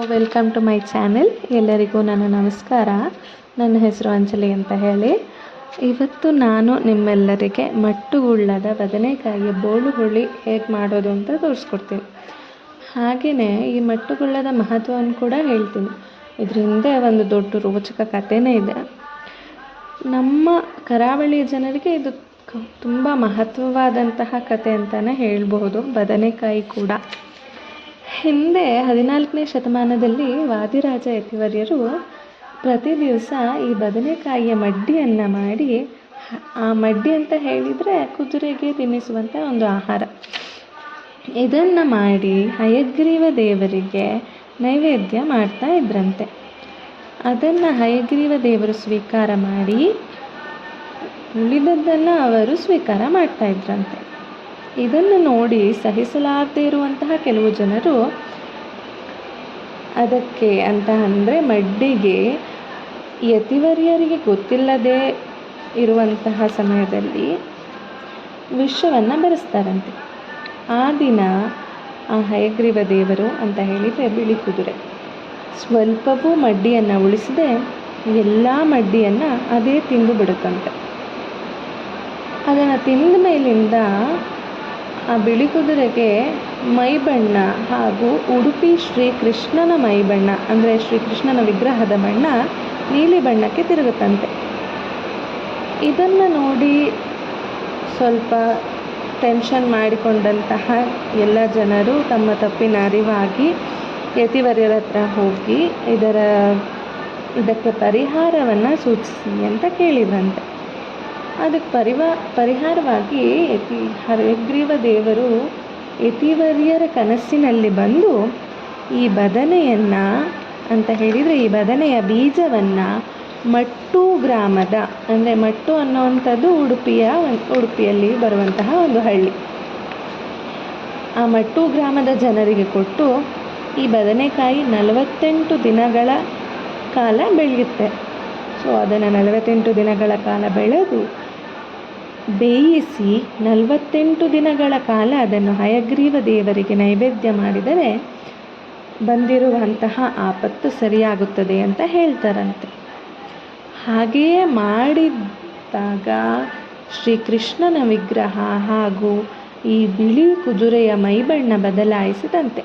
Welcome to my channel. ಎಲ್ಲರಿಗೂ ನನ್ನ ನಮಸ್ಕಾರ. ನನ್ನ ಹೆಸರು ಅಂಜಲಿ ಅಂತ ಹೇಳಿ. ಇವತ್ತು ನಾನು ನಿಮ್ಮೆಲ್ಲರಿಗೆ ಮಟ್ಟುಗುಳ್ಳದ ಬದನೆಕಾಯಿಯ ಬೋಳು ಹುಳಿ ಹೇಗೆ ಮಾಡೋದು ಅಂತ ತೋರಿಸ್ಕೊಡ್ತೀನಿ. ಹಾಗೆಯೇ ಈ ಮಟ್ಟುಗುಳ್ಳದ ಮಹತ್ವವನ್ನು ಕೂಡ ಹೇಳ್ತೀನಿ. ಇದ್ರ ಹಿಂದೆ ಒಂದು ದೊಡ್ಡ ರೋಚಕ ಕಥೆನೇ ಇದೆ. ನಮ್ಮ ಕರಾವಳಿ ಜನರಿಗೆ ಇದು ತುಂಬ ಮಹತ್ವವಾದಂತಹ ಕಥೆ ಅಂತಲೇ ಹೇಳ್ಬಹುದು. ಬದನೆಕಾಯಿ ಕೂಡ ಹಿಂದೆ 14ನೇ ಶತಮಾನದಲ್ಲಿ ವಾದಿರಾಜ ಯತಿವರ್ಯರು ಪ್ರತಿ ದಿವಸ ಈ ಬದನೆಕಾಯಿಯ ಮಡ್ಡಿಯನ್ನು ಮಾಡಿ, ಆ ಮಡ್ಡಿ ಅಂತ ಹೇಳಿದರೆ ಕುದುರೆಗೆ ತಿನ್ನಿಸುವಂಥ ಒಂದು ಆಹಾರ, ಇದನ್ನು ಮಾಡಿ ಹಯಗ್ರೀವ ದೇವರಿಗೆ ನೈವೇದ್ಯ ಮಾಡ್ತಾ ಇದ್ರಂತೆ. ಅದನ್ನು ಹಯಗ್ರೀವ ದೇವರು ಸ್ವೀಕಾರ ಮಾಡಿ ಉಳಿದದ್ದನ್ನು ಅವರು ಸ್ವೀಕಾರ ಮಾಡ್ತಾ ಇದ್ರಂತೆ. ಇದನ್ನು ನೋಡಿ ಸಹಿಸಲಾಗದೇ ಇರುವಂತಹ ಕೆಲವು ಜನರು ಅದಕ್ಕೆ ಅಂತ ಅಂದರೆ ಮಡ್ಡಿಗೆ ಯತಿವರ್ಯರಿಗೆ ಗೊತ್ತಿಲ್ಲದೆ ಇರುವಂತಹ ಸಮಯದಲ್ಲಿ ವಿಷವನ್ನು ಬೆರೆಸ್ತಾರಂತೆ. ಆ ದಿನ ಆ ಹಯಗ್ರೀವ ದೇವರು ಅಂತ ಹೇಳಿದರೆ ಬಿಳಿ ಕುದುರೆ ಸ್ವಲ್ಪವೂ ಮಡ್ಡಿಯನ್ನು ಉಳಿಸದೆ ಎಲ್ಲ ಮಡ್ಡಿಯನ್ನು ಅದೇ ತಿಂದು ಬಿಡುತ್ತಂತೆ. ಅದನ್ನು ತಿಂದ ಮೇಲಿಂದ ಆ ಬಿಳಿ ಕುದುರೆಗೆ ಮೈಬಣ್ಣ ಹಾಗೂ ಉಡುಪಿ ಶ್ರೀಕೃಷ್ಣನ ಮೈಬಣ್ಣ ಅಂದರೆ ಶ್ರೀಕೃಷ್ಣನ ವಿಗ್ರಹದ ಬಣ್ಣ ನೀಲಿ ಬಣ್ಣಕ್ಕೆ ತಿರುಗುತ್ತಂತೆ. ಇದನ್ನು ನೋಡಿ ಸ್ವಲ್ಪ ಟೆನ್ಷನ್ ಮಾಡಿಕೊಂಡಂತಹ ಎಲ್ಲ ಜನರು ತಮ್ಮ ತಪ್ಪಿನ ಅರಿವಾಗಿ ಯತಿವರ್ಯರ ಹತ್ರ ಹೋಗಿ ಇದಕ್ಕೆ ಪರಿಹಾರವನ್ನು ಸೂಚಿಸಿ ಅಂತ ಕೇಳಿದ್ರಂತೆ. ಅದಕ್ಕೆ ಪರಿಹಾರವಾಗಿ ಹಯಗ್ರೀವ ದೇವರು ಯತಿವರ್ಯರ ಕನಸಿನಲ್ಲಿ ಬಂದು ಈ ಬದನೆಯನ್ನು ಅಂತ ಹೇಳಿದರೆ ಈ ಬದನೆಯ ಬೀಜವನ್ನು ಮಟ್ಟು ಗ್ರಾಮದ ಅಂದರೆ ಮಟ್ಟು ಅನ್ನುವಂಥದ್ದು ಉಡುಪಿಯಲ್ಲಿ ಬರುವಂತಹ ಒಂದು ಹಳ್ಳಿ, ಆ ಮಟ್ಟು ಗ್ರಾಮದ ಜನರಿಗೆ ಕೊಟ್ಟು ಈ ಬದನೆಕಾಯಿ 48 ದಿನಗಳ ಕಾಲ ಬೆಳೆಯುತ್ತೆ. ಸೊ ಅದನ್ನು 48 ದಿನಗಳ ಕಾಲ ಬೆಳೆದು ಬೇಯಿಸಿ 48 ದಿನಗಳ ಕಾಲ ಅದನ್ನು ಹಯಗ್ರೀವ ದೇವರಿಗೆ ನೈವೇದ್ಯ ಮಾಡಿದರೆ ಬಂದಿರುವಂತಹ ಆಪತ್ತು ಸರಿಯಾಗುತ್ತದೆ ಅಂತ ಹೇಳ್ತಾರಂತೆ. ಹಾಗೆಯೇ ಮಾಡಿದಾಗ ಶ್ರೀಕೃಷ್ಣನ ವಿಗ್ರಹ ಹಾಗೂ ಈ ಬಿಳಿ ಕುದುರೆಯ ಮೈಬಣ್ಣ ಬದಲಾಯಿಸಿದಂತೆ.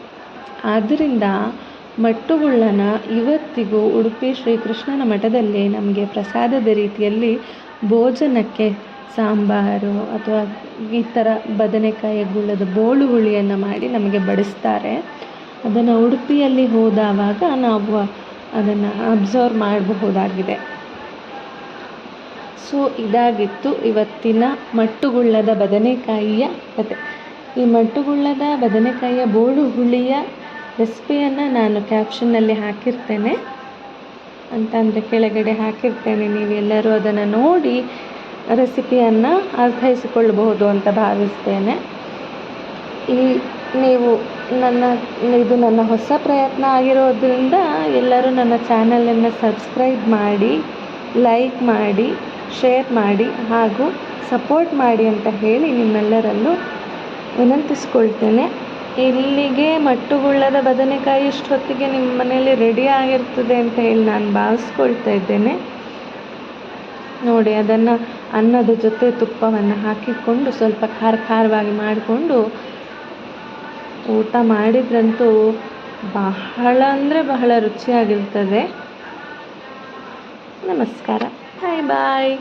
ಆದ್ದರಿಂದ ಮಟ್ಟುಗುಳ್ಳನ ಇವತ್ತಿಗೂ ಉಡುಪಿ ಶ್ರೀಕೃಷ್ಣನ ಮಠದಲ್ಲಿ ನಮಗೆ ಪ್ರಸಾದದ ರೀತಿಯಲ್ಲಿ ಭೋಜನಕ್ಕೆ ಸಾಂಬಾರು ಅಥವಾ ಈ ಥರ ಬದನೆಕಾಯಿ ಗುಳ್ಳದ ಬೋಳು ಹುಳಿಯನ್ನು ಮಾಡಿ ನಮಗೆ ಬಡಿಸ್ತಾರೆ. ಅದನ್ನು ಉಡುಪಿಯಲ್ಲಿ ಹೋದಾಗ ನಾವು ಅದನ್ನು ಅಬ್ಸರ್ವ್ ಮಾಡಬಹುದಾಗಿದೆ. ಸೊ ಇದಾಗಿತ್ತು ಇವತ್ತಿನ ಮಟ್ಟುಗುಳ್ಳದ ಬದನೆಕಾಯಿಯ ಕತೆ. ಈ ಮಟ್ಟುಗುಳ್ಳದ ಬದನೆಕಾಯಿಯ ಬೋಳು ಹುಳಿಯ ರೆಸಿಪಿಯನ್ನು ನಾನು ಕ್ಯಾಪ್ಷನ್ನಲ್ಲಿ ಹಾಕಿರ್ತೇನೆ, ಅಂತಂದರೆ ಕೆಳಗಡೆ ಹಾಕಿರ್ತೇನೆ. ನೀವೆಲ್ಲರೂ ಅದನ್ನು ನೋಡಿ ರೆಸಿಪಿಯನ್ನು ಅರ್ಥೈಸಿಕೊಳ್ಳಬಹುದು ಅಂತ ಭಾವಿಸ್ತೇನೆ. ಇದು ನನ್ನ ಹೊಸ ಪ್ರಯತ್ನ ಆಗಿರೋದ್ರಿಂದ ಎಲ್ಲರೂ ನನ್ನ ಚಾನಲನ್ನು ಸಬ್ಸ್ಕ್ರೈಬ್ ಮಾಡಿ, ಲೈಕ್ ಮಾಡಿ, ಶೇರ್ ಮಾಡಿ ಹಾಗೂ ಸಪೋರ್ಟ್ ಮಾಡಿ ಅಂತ ಹೇಳಿ ನಿಮ್ಮೆಲ್ಲರಲ್ಲೂ ವಿನಂತಿಸ್ಕೊಳ್ತೇನೆ. ಇಲ್ಲಿಗೆ ಮಟ್ಟುಗುಳ್ಳದ ಬದನೆಕಾಯಿ ಇಷ್ಟೊತ್ತಿಗೆ ನಿಮ್ಮ ಮನೆಯಲ್ಲಿ ರೆಡಿ ಆಗಿರ್ತದೆ ಅಂತ ಹೇಳಿ ನಾನು ಭಾವಿಸ್ಕೊಳ್ತಾ ಇದ್ದೇನೆ. ನೋಡಿ, ಅದನ್ನು ಅನ್ನದ ಜೊತೆ ತುಪ್ಪವನ್ನು ಹಾಕಿಕೊಂಡು ಸ್ವಲ್ಪ ಖಾರವಾಗಿ ಮಾಡಿಕೊಂಡು ಊಟ ಮಾಡಿದ್ರಂತೂ ಬಹಳ ಅಂದರೆ ಬಹಳ ರುಚಿಯಾಗಿರ್ತದೆ. ನಮಸ್ಕಾರ. ಬಾಯ್.